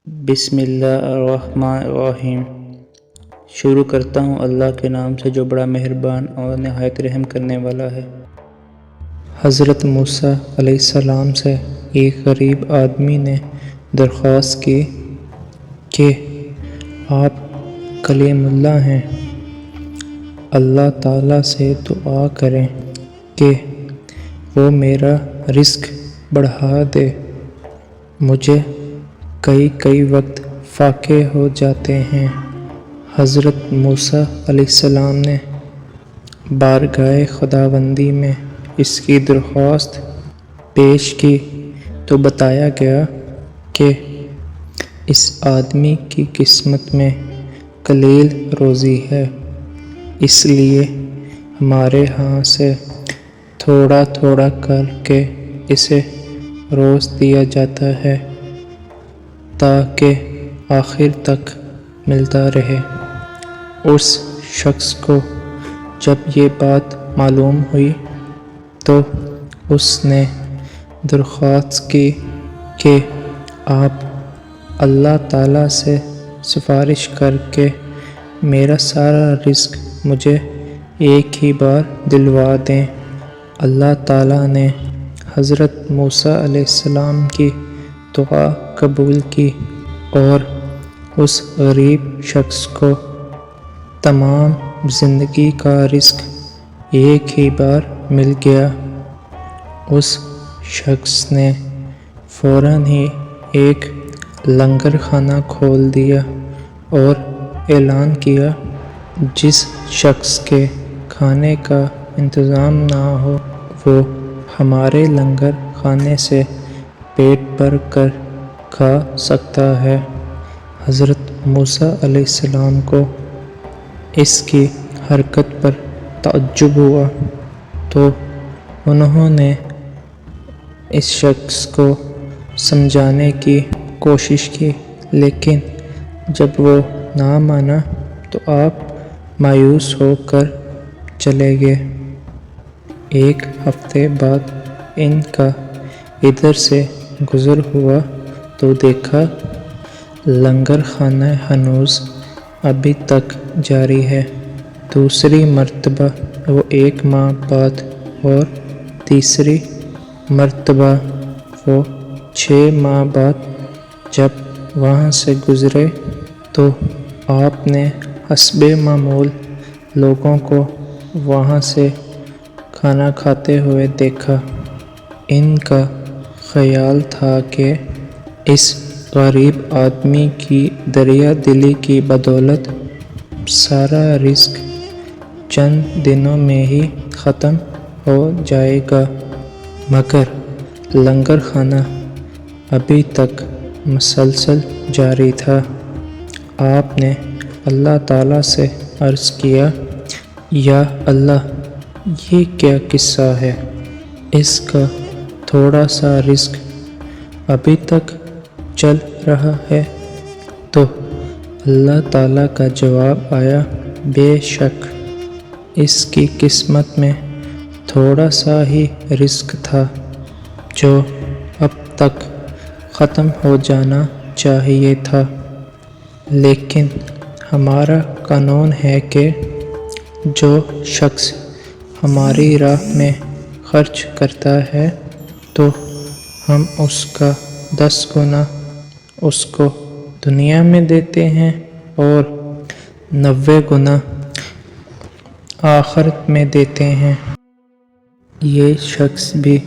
بسم اللہ الرحمن الرحیم۔ شروع کرتا ہوں اللہ کے نام سے جو بڑا مہربان اور نہایت رحم کرنے والا ہے۔ حضرت موسیٰ علیہ السلام سے ایک غریب آدمی نے درخواست کی کہ آپ کلیم اللہ ہیں، اللہ تعالیٰ سے دعا کریں کہ وہ میرا رزق بڑھا دے، مجھے کئی وقت فاقے ہو جاتے ہیں۔ حضرت موسیٰ علیہ السلام نے بارگاہ خداوندی میں اس کی درخواست پیش کی تو بتایا گیا کہ اس آدمی کی قسمت میں قلیل روزی ہے، اس لیے ہمارے ہاں سے تھوڑا تھوڑا کر کے اسے روز دیا جاتا ہے تاکہ آخر تک ملتا رہے۔ اس شخص کو جب یہ بات معلوم ہوئی تو اس نے درخواست کی کہ آپ اللہ تعالیٰ سے سفارش کر کے میرا سارا رزق مجھے ایک ہی بار دلوا دیں۔ اللہ تعالیٰ نے حضرت موسیٰ علیہ السلام کی دعا قبول کی اور اس غریب شخص کو تمام زندگی کا رزق ایک ہی بار مل گیا۔ اس شخص نے فوراً ہی ایک لنگر خانہ کھول دیا اور اعلان کیا، جس شخص کے کھانے کا انتظام نہ ہو وہ ہمارے لنگر خانے سے پیٹ بھر کر کھا سکتا ہے۔ حضرت موسیٰ علیہ السلام کو اس کی حرکت پر تعجب ہوا تو انہوں نے اس شخص کو سمجھانے کی کوشش کی، لیکن جب وہ نہ مانا تو آپ مایوس ہو کر چلے گئے۔ ایک ہفتے بعد ان کا ادھر سے گزر ہوا تو دیکھا لنگر خانہ ہنوز ابھی تک جاری ہے۔ دوسری مرتبہ وہ 1 ماہ بعد اور تیسری مرتبہ وہ 6 ماہ بعد جب وہاں سے گزرے تو آپ نے حسب معمول لوگوں کو وہاں سے کھانا کھاتے ہوئے دیکھا۔ ان کا خیال تھا کہ اس غریب آدمی کی دریا دلی کی بدولت سارا رزق چند دنوں میں ہی ختم ہو جائے گا، مگر لنگر خانہ ابھی تک مسلسل جاری تھا۔ آپ نے اللہ تعالیٰ سے عرض کیا، یا اللہ، یہ کیا قصہ ہے؟ اس کا تھوڑا سا رزق ابھی تک چل رہا ہے۔ تو اللہ تعالیٰ کا جواب آیا، بے شک اس کی قسمت میں تھوڑا سا ہی رزق تھا جو اب تک ختم ہو جانا چاہیے تھا، لیکن ہمارا قانون ہے کہ جو شخص ہماری راہ میں خرچ کرتا ہے تو ہم اس کا 10 گنا اس کو دنیا میں دیتے ہیں اور 90 گنا آخرت میں دیتے ہیں۔ یہ شخص بھی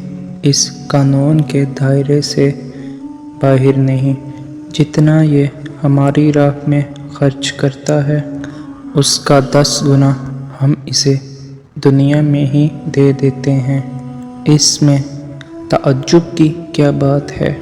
اس قانون کے دائرے سے باہر نہیں۔ جتنا یہ ہماری راہ میں خرچ کرتا ہے اس کا 10 گنا ہم اسے دنیا میں ہی دے دیتے ہیں۔ اس میں تعجب کی کیا بات ہے؟